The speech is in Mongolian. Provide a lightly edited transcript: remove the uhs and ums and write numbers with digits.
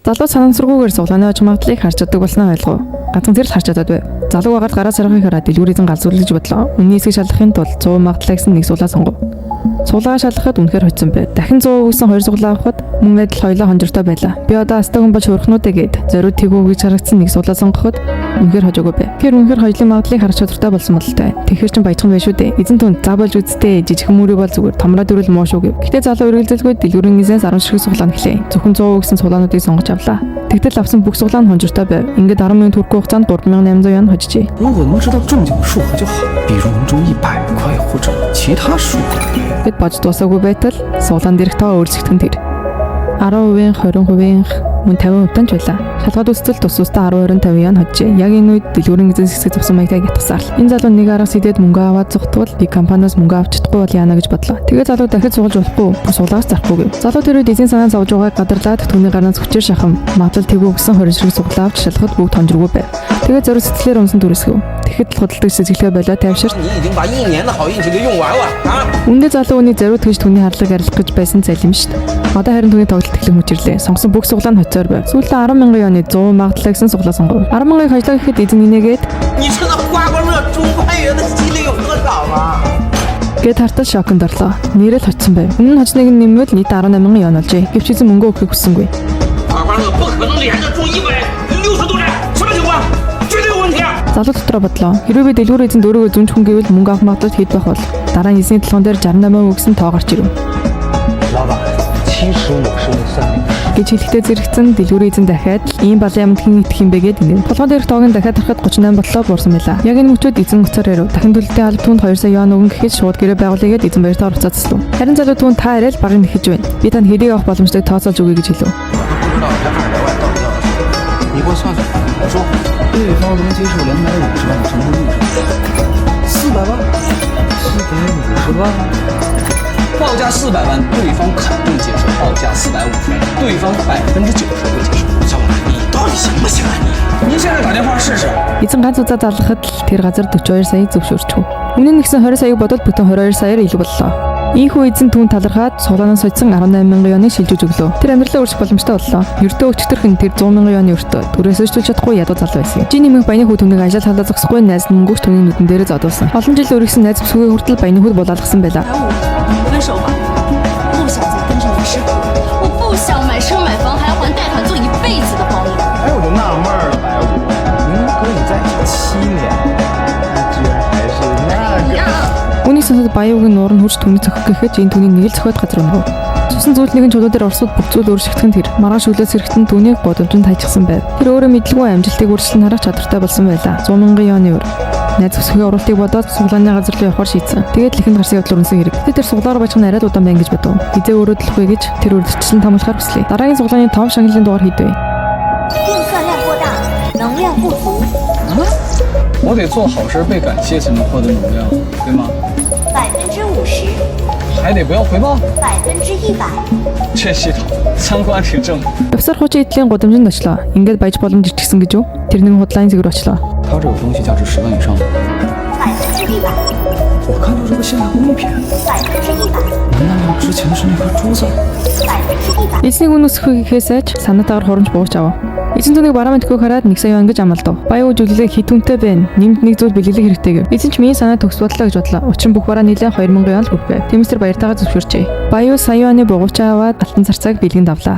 Залуу санамсаргүйгээр суглааны ож магадлалыг харж чаддаг болсноо ойлгов. Ганцхан тэр л харж чадаад бай. Залуу байгаад гараа сарахыг хараад дэлгүүр эзэн галзуурлаж бодлоо. Үнний эсийг шалгахын тулд 100 магадлалаа гэсэн нэг суулаа сонгов. Суулгаа шалгахад үнэхээр хоцсон бай. Дахин 100 өгсөн 2 суглаа авахад мөн адил хоёлоо хонжортой байлаа. Би одоо астаг хүн болж хөрхнүүдээ гээд зориуд тэгүү гэж харагдсан нэг суулаа сонгоход үнэхээр хожоогүй бай. Тэр үнэхээр хоёлын магадлалыг харж чадвартай болсон бололтой. Тэгэхэр чин баяжхан байх шүү дээ. Эзэн түнд заабалж үзтээ жижигхэн мөрөө бол зүгээр томроо дөрөл муу шүү гэв. Гэтэ залуу үргэлжлэлгүй дэлгүүрийн эзэнс 10 ширхэг суглаа гэлээ. Зөвхөн 100 өгсөн суулаануудыг сонгож авлаа. Тэгтэл авсан бүх суглаа нь хонжортой байв. Ингээд 10 минут хүрэх хугацаанд 3800 yen хожижээ. 如果能知道正经数额就好，比如能中100块或者其他数额。 Гэт бож дуусаагүй байтал суулаан дээрх тоо өөрсөлдөн тэр 10%, 20%, мөн 50% ч байлаа. Шалгаад үстэл тус устаа 10-20-50 yen хожжээ. Яг энэ үед дэлгүүрийн эзэн хэсэг зовсон маягтай ятгасаар. Энэ залуу нэг араас идээд мөнгө аваад зогтвол би компаниас мөнгө авч чадахгүй бол яана гэж бодлоо. Тэгээд залуу дахиж суулж болохгүй, суулгаас зарахгүй гэв. Залуу тэр үед эзэн санаа зовж байгааг гадарлаад түүний гарнаас хүчээр шахам магадлал тэгүү гисэн 20 ширхэг суглаа авч шалгахад бүгд хонжиргүй байв. Тэгээд зориуд сэтгэлээр унсан дүрсгэв. Тэгэхэд л худалдаж сэжиглээ болоо тайвшир. Үндэ залуу үний зориуд гэж түүний харлаг арилгах гэж байсан цалин юм шүү дээ. Одоо харин түүний тоглолт эхлэх мөчрлээ. Сонгосон бүх суглаа нь хоцоор байв. Сүүлдээ 10,000 yen-ы 100 магадлалаа гэсэн суглаа сонгов. 10,000-ыг хожлоо гэхэд эзэн инээгээд гээд хартал шоконд орлоо. Нэрэл хоцсон байв. Үнэн нь хожныг нь нэмвэл нийт 18,000 yen олжээ. Гэвч эзэн мөнгө өгөхийг хүссэнгүй. Залуу дотроо бодлоо. Хэрвээ би дэлгүүр эзэнд өөрийгөө зүнж хүн гэвэл мөнгө авах магадлал хэд байх бол дараа нь эзний толгон дээр 68% өгсөн тоо гарч ирэв. Гэж хэлэхдээ зэрэгцэн дэлгүүрийн эзэн дахиад ийм балан ямд хэн итгэх юм бэ гэд ингэ. Толгой дээрх тоог нь дахиад харахад 38 боллоо буурсан байлаа. Яг энэ мөчөд эзэн уцаар ярив. Дахин төлөлтийн алба түүнд 2 сая yen өгнө гэхэд шууд гэрээ байгуулъя гэд эзэн баяртаа уцаацлаа. Харин залуу түүнд та арай л багын нэхэж байна. Би танд хэрэг авах боломжтой тооцоолж өгье гэж хэлв. 对方能接受250万成功率400万450万报价400万对方肯定接受报价450万对方90%会接受小伙你到底行不行啊你现在打电话试试 Эзэн ганц удаа залгахад тэр газар 42 саяыг зөвшөөрчв. Өмнө нь нэгсэн 20 саяыг бодвол бүтэн 22 саяар илүү боллоо. Ийхүү эзэн түүнд талархаад суулаанаас сойдсон 18,000 yen-ыг шилжүүлж өглөө. Тэр амьдралаа өөрчлөх боломжтой боллоо. Ердөө өчтөрх нь тэр 100,000 yen өртөө. Түрээс өчтөлж чадахгүй ядуу залуу байсан. Жиний мөнх баяны хүү түүнийг ажил халаа зогсохгүй найз мөнгөч түүний нүдэн дээрээ зодуулсан. Олон жил өргөсөн найз бүсгүй хүртэл баяны хүүд булаалгасан байлаа. Үнийг сонсоод баяугийн нуур нь хурж түүний цохих гэхэд энэ түүний нэг л цохиод газар өнгөв. Цусан зүйлнийг нь чулуу дээр орсууд бүх зүйл өөрчлөгдөн тэр маргааш өглөөс эрэхтэн түүнийг бодомжинд хайчихсан байв. Тэр өөрөө мэдлгүй амжилтыг үргэлжлэн харах чадвартай болсон байлаа. 100,000 yen өр. Найз бүсгийн уралтыг бодоод суглааны газар руу явахаар шийдсэн. Тэгээд лихэнд гарсан явдал өрнсөн хэрэг. Тэр суглаар бачих нь арай удаан байна гэж бодов. Хизээ өөрөө төлөх вэ гэж тэр үрдчлэн томлохоор хүслээ. Дараагийн суглааны том шагналын дугаар хийдвэ. 我得做好事被感谢才能获得能量，对吗？50%，还得不要回报100%。这系统三观挺正。Явсар хуучийн эдлийн гудамжинд очлоо. Ингээд баяж боломж ичгсэн гэж юу? Тэр нэг худлааны зэг рүү очлоо. 他这个东西价值10万以上。100%。我看到这个限量公品。100%。难道之前是那颗珠子？ Эзнийг үнэсэхээс айж санаатаагаар хурамч бууж авав. Эзэн түүнийг бараамт төгөө хараад 1 сая yen гэж амлав. Баяу жүглээ хитүнтэй байна. Нэмд нэг зүйл бэлгэлэг хэрэгтэй гэв. Эзэн ч миний санаа төгс бодлоо гэж бодлоо. Учир нь бүх бараа нийлээ 2,000 yen л хүрэх байв. Тэмээс тэр баяртайгаа зөвшөөрчээ. Баяу сая yen-ы бугуучаа аваад алтан царцааг бэлгэнд авлаа.